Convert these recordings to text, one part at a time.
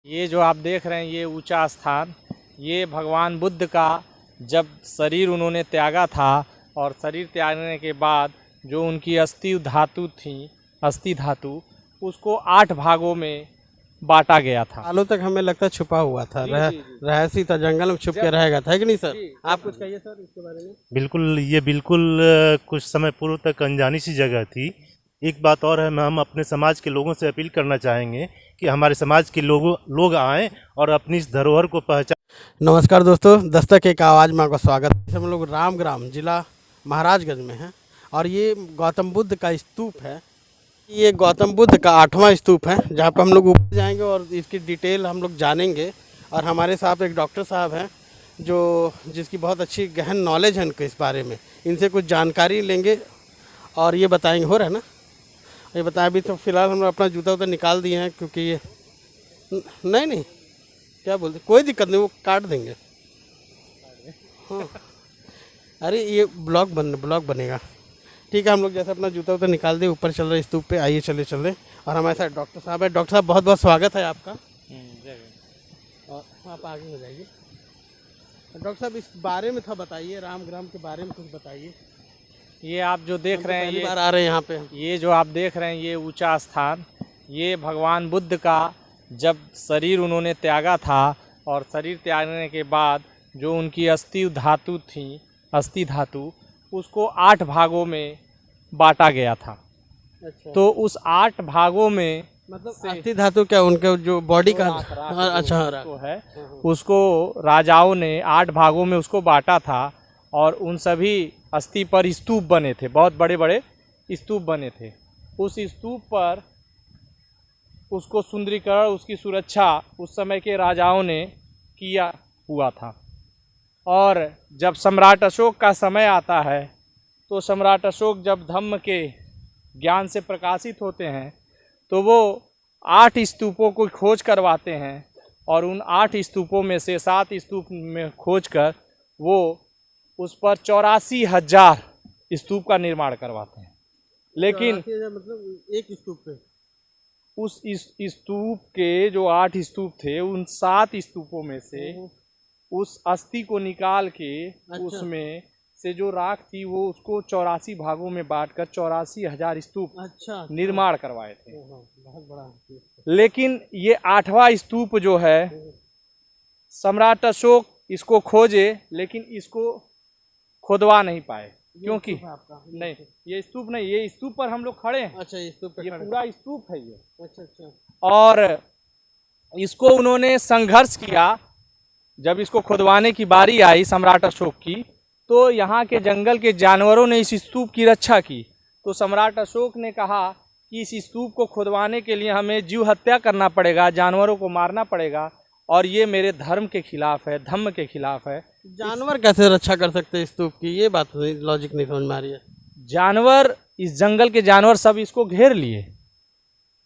ये जो आप देख रहे हैं ये ऊंचा स्थान, ये भगवान बुद्ध का जब शरीर उन्होंने त्यागा था और शरीर त्यागने के बाद जो उनकी अस्थि धातु थी, अस्थि धातु, उसको 8 भागों में बांटा गया था। सालों तक हमें लगता छुपा हुआ था, रहस्य था, जंगल में छुप के रहेगा था कि नहीं सर? आप कुछ कहिए सर इसके बारे में। बिल्कुल कुछ समय पूर्व तक अनजानी सी जगह थी। एक बात और है, हम अपने समाज के लोगों से अपील करना चाहेंगे कि हमारे समाज के लोग आएँ और अपनी इस धरोहर को पहचान। नमस्कार दोस्तों, दस्तक एक आवाज़ में आपका स्वागत है। हम लोग रामग्राम जिला महाराजगंज में हैं और ये गौतम बुद्ध का स्तूप है। ये गौतम बुद्ध का 8वां स्तूप है, जहाँ पर हम लोग ऊपर जाएंगे और इसकी डिटेल हम लोग जानेंगे। और हमारे साथ एक डॉक्टर साहब हैं जिसकी बहुत अच्छी गहन नॉलेज है इनको इस बारे में। इनसे कुछ जानकारी लेंगे और ये बताएंगे। हो रहा है ना? ये बताएं। अभी तो फिलहाल हम लोग अपना जूता उता निकाल दिए हैं क्योंकि ये नहीं क्या बोलते, कोई दिक्कत नहीं, वो काट देंगे। हाँ, अरे ये ब्लॉग बनेगा। ठीक है, हम लोग जैसे अपना जूता उता निकाल दे, ऊपर चल रहे स्तूप पे। आइए चले। और हमारे साथ डॉक्टर साहब है। डॉक्टर साहब बहुत बहुत स्वागत है आपका। और आप आगे हो जाइए। डॉक्टर साहब इस बारे में था बताइए, रामग्राम के बारे में कुछ बताइए। ये आप जो देख रहे हैं, पहली बार आ रहे हैं यहाँ पे। ये जो आप देख रहे हैं ये ऊंचा स्थान, ये भगवान बुद्ध का जब शरीर उन्होंने त्यागा था और शरीर त्यागने के बाद जो उनकी अस्थि धातु थी, अस्थि धातु, उसको 8 भागों में बांटा गया था। अच्छा। तो उस 8 भागों में मतलब अस्थि धातु क्या उनके जो बॉडी का? अच्छा है, उसको राजाओं ने 8 भागों में उसको बांटा था और उन सभी अस्थि पर स्तूप बने थे, बहुत बड़े बड़े स्तूप बने थे। उस स्तूप पर उसको सुंदरीकरण, उसकी सुरक्षा उस समय के राजाओं ने किया हुआ था। और जब सम्राट अशोक का समय आता है तो सम्राट अशोक जब धम्म के ज्ञान से प्रकाशित होते हैं तो वो 8 स्तूपों को खोज करवाते हैं और उन 8 स्तूपों में से 7 स्तूप में खोज कर वो उस पर 84,000 स्तूप का निर्माण करवाते हैं। लेकिन मतलब एक स्तूप पे उस स्तूप के जो 8 स्तूप थे, उन 7 स्तूपों में से उस अस्थि को निकाल के उसमें से जो राख थी वो उसको 84 भागों में बांटकर 84,000 स्तूप निर्माण करवाए थे। बहुत बड़ा। लेकिन ये 8वां स्तूप जो है, सम्राट अशोक इसको खोजे लेकिन इसको खोदवा नहीं पाए। क्योंकि नहीं, ये स्तूप नहीं, ये स्तूप पर हम लोग खड़े हैं। अच्छा, ये स्तूप ये पूरा स्तूप है ये। अच्छा। और इसको उन्होंने संघर्ष किया। जब इसको खुदवाने की बारी आई सम्राट अशोक की, तो यहाँ के जंगल के जानवरों ने इस स्तूप की रक्षा की। तो सम्राट अशोक ने कहा कि इस स्तूप को खुदवाने के लिए हमें जीव हत्या करना पड़ेगा, जानवरों को मारना पड़ेगा, और ये मेरे धर्म के खिलाफ है, धम्म के खिलाफ है। जानवर कैसे रक्षा कर सकते हैं स्तूप की? ये बात लॉजिक नहीं समझ में आ रही है। जानवर, इस जंगल के जानवर सब इसको घेर लिए,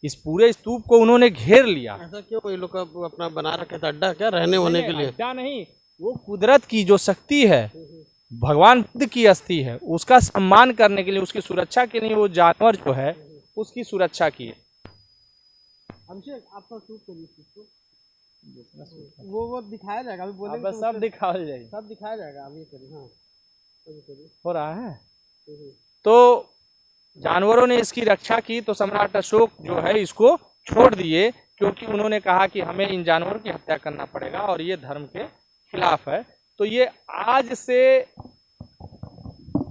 इस पूरे स्तूप को उन्होंने घेर लिया। ऐसा क्यों? ये लोग अपना बना रखे था अड्डा क्या, रहने होने के लिए? अड्डा नहीं, वो कुदरत की जो शक्ति है, भगवान बुद्ध की अस्थि है, उसका सम्मान करने के लिए, उसकी सुरक्षा के लिए वो जानवर जो है उसकी सुरक्षा की है। अभिषेक, आपका शूट करिए, वो दिखाया जाएगा। अभी बोलेंगे बस सब दिखाया जाएगा, सब दिखाया जाएगा। अभी करिए। हाँ, हो रहा है। तो जानवरों ने इसकी रक्षा की, तो सम्राट अशोक जो है इसको छोड़ दिए, क्योंकि उन्होंने कहा कि हमें इन जानवरों की हत्या करना पड़ेगा और ये धर्म के खिलाफ है। तो ये आज से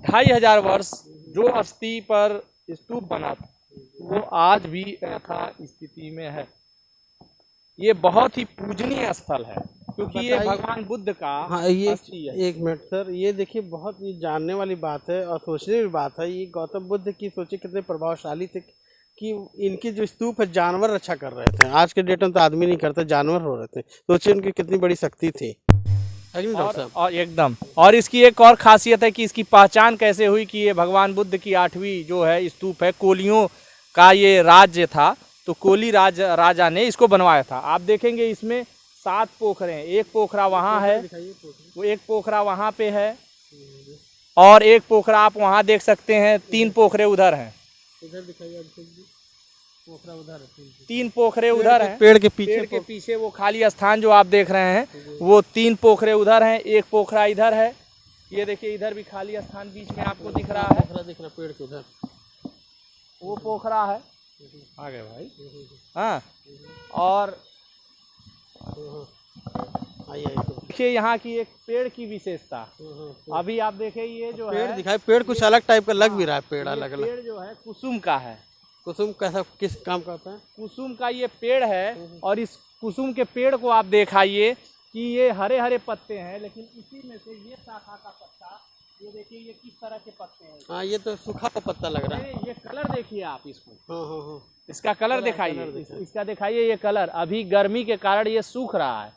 2,500 वर्ष जो अस्थि पर स्तूप बना था वो आज भी यथा स्थिति में है। ये बहुत ही पूजनीय स्थल है क्योंकि ये भगवान बुद्ध का। हाँ, ये एक मिनट सर, ये देखिए, बहुत ही जानने वाली बात है और सोचने की बात है। ये गौतम बुद्ध की सोचिए कितने प्रभावशाली थे कि इनकी जो स्तूप है जानवर रक्षा कर रहे थे। आज के डेट में तो आदमी नहीं करते, जानवर हो रहे थे। सोचिए उनकी कितनी बड़ी शक्ति थी। और एकदम, और इसकी एक और खासियत है कि इसकी पहचान कैसे हुई कि ये भगवान बुद्ध की 8वीं जो है स्तूप है। कोलियों का ये राज्य था, तो कोली राजा ने इसको बनवाया था। आप देखेंगे इसमें 7 पोखरे हैं। एक पोखरा वहाँ है, वो एक पोखरा वहाँ पे है, और एक पोखरा आप वहाँ देख सकते हैं। 3 पोखरे उधर हैं। इधर दिखाइए। पोखरा उधर है, 3 पोखरे उधर हैं। पेड़ के पीछे पेड़ के पीछे वो खाली स्थान जो आप देख रहे हैं वो 3 पोखरे उधर हैं, 1 पोखरा इधर है। ये देखिए इधर भी खाली स्थान बीच में आपको दिख रहा है, पोखरा दिख रहा पेड़ के उधर, वो पोखरा है। आ गए भाई। हाँ, और देखिए यहाँ की एक पेड़ की विशेषता, अभी आप देखें ये जो पेड़ है दिखाई, पेड़ कुछ अलग टाइप का लग भी रहा है, पेड़ अलग अलग। पेड़ जो है कुसुम का है। कुसुम कैसा, किस काम का होता है? कुसुम का ये पेड़ है, और इस कुसुम के पेड़ को आप दिखाइए कि ये हरे हरे पत्ते हैं, लेकिन इसी में से ये शाखा का पत्ता, ये देखिए ये किस तरह के पत्ते हैं। हाँ, ये तो सूखा पत्ता लग रहा है। ये कलर देखिए आप इसको। हाँ, इसका कलर दिखाइए, इसका दिखाइए ये कलर। अभी गर्मी के कारण ये सूख रहा है,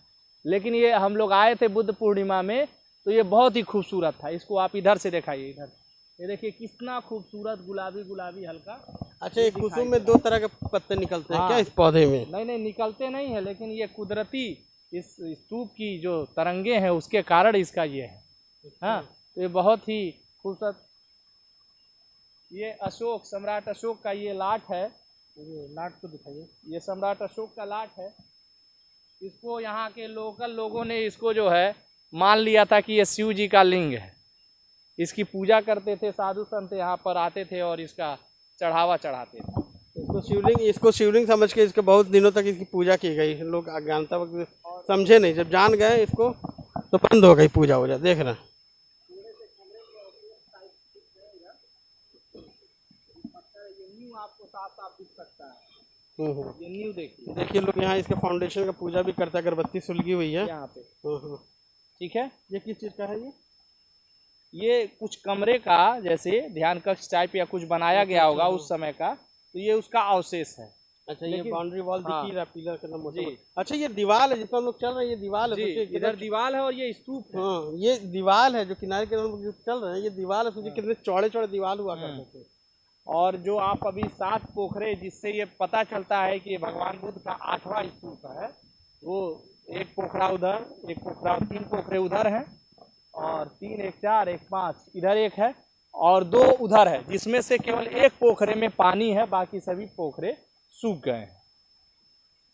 लेकिन ये हम लोग आए थे बुद्ध पूर्णिमा में तो ये बहुत ही खूबसूरत था। इसको आप इधर से दिखाइए, इधर ये देखिए कितना खूबसूरत गुलाबी गुलाबी हल्का। अच्छा, ये कुसुम में 2 तरह के पत्ते निकलते हैं क्या इस पौधे में? नहीं निकलते नहीं है, लेकिन ये कुदरती इस स्तूप की जो तरंगे हैं उसके कारण इसका ये है। हाँ, तो ये बहुत ही खूबसूरत। ये अशोक, सम्राट अशोक का ये लाट है। ये लाट को दिखाइए, ये सम्राट अशोक का लाट है। इसको यहाँ के लोकल लोगों ने इसको जो है मान लिया था कि ये शिव जी का लिंग है। इसकी पूजा करते थे, साधु संत यहाँ पर आते थे और इसका चढ़ावा चढ़ाते थे। इसको शिवलिंग समझ के इसके बहुत दिनों तक इसकी पूजा की गई। लोग अज्ञानता वक्त समझे नहीं, जब जान गए इसको तो बंद हो गई पूजा वूजा। देख रहे हैं आपको साफ साफ दिख सकता है। ये न्यू देखिए लोग यहाँ इसके फाउंडेशन का पूजा भी करते हैं, अगरबत्ती सुलगी हुई है यहाँ पे। ठीक है, ये किस चीज़ का है? ये कुछ कमरे का जैसे ध्यान कक्ष टाइप या कुछ बनाया गया होगा उस समय का, तो ये उसका अवशेष है। अच्छा, ये बाउंड्री वॉल दिख ही रहा, पिलर का मोटा। अच्छा, ये दीवार है जिसपर हम लोग चल रहे हैं, ये दीवार है। इधर दीवार है और ये स्तूप है। हाँ, ये दीवार है जो किनारे के हम लोग चल रहे हैं, ये दीवार है। सोचिए कितने चौड़े चौड़े दीवार हुआ करते थे। और जो आप अभी 7 पोखरे, जिससे ये पता चलता है कि भगवान बुद्ध का 8वां स्तूप है, वो 1 पोखरा उधर, 1 पोखरा, 3 पोखरे उधर हैं, और 3, 1, 4, 1, 5 इधर 1 है, और 2 उधर है, जिसमें से केवल 1 पोखरे में पानी है, बाकी सभी पोखरे सूख गए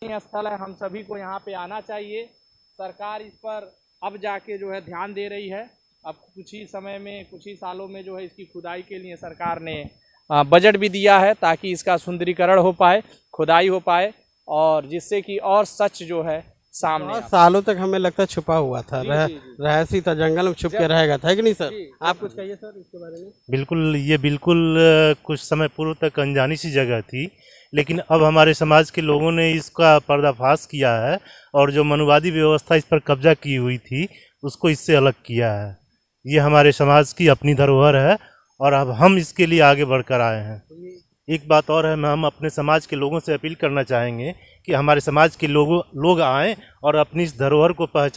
हैं। स्थल है, हम सभी को यहाँ पे आना चाहिए। सरकार इस पर अब जाके जो है ध्यान दे रही है। अब कुछ ही समय में, कुछ ही सालों में जो है इसकी खुदाई के लिए सरकार ने बजट भी दिया है, ताकि इसका सुंदरीकरण हो पाए, खुदाई हो पाए, और जिससे कि और सच जो है सामने। सालों तक हमें लगता छुपा हुआ था, रहस्य था, जंगल में छुप के रहेगा था कि नहीं सर? आप कुछ कहिए सर इसके बारे में। बिल्कुल, ये बिल्कुल कुछ समय पूर्व तक अनजानी सी जगह थी, लेकिन अब हमारे समाज के लोगों ने इसका पर्दाफाश किया है, और जो मनुवादी व्यवस्था इस पर कब्जा की हुई थी उसको इससे अलग किया है। ये हमारे समाज की अपनी धरोहर है, और अब हम इसके लिए आगे बढ़कर आए हैं। एक बात और है, हम अपने समाज के लोगों से अपील करना चाहेंगे कि हमारे समाज के लोग आएँ और अपनी इस धरोहर को पहचान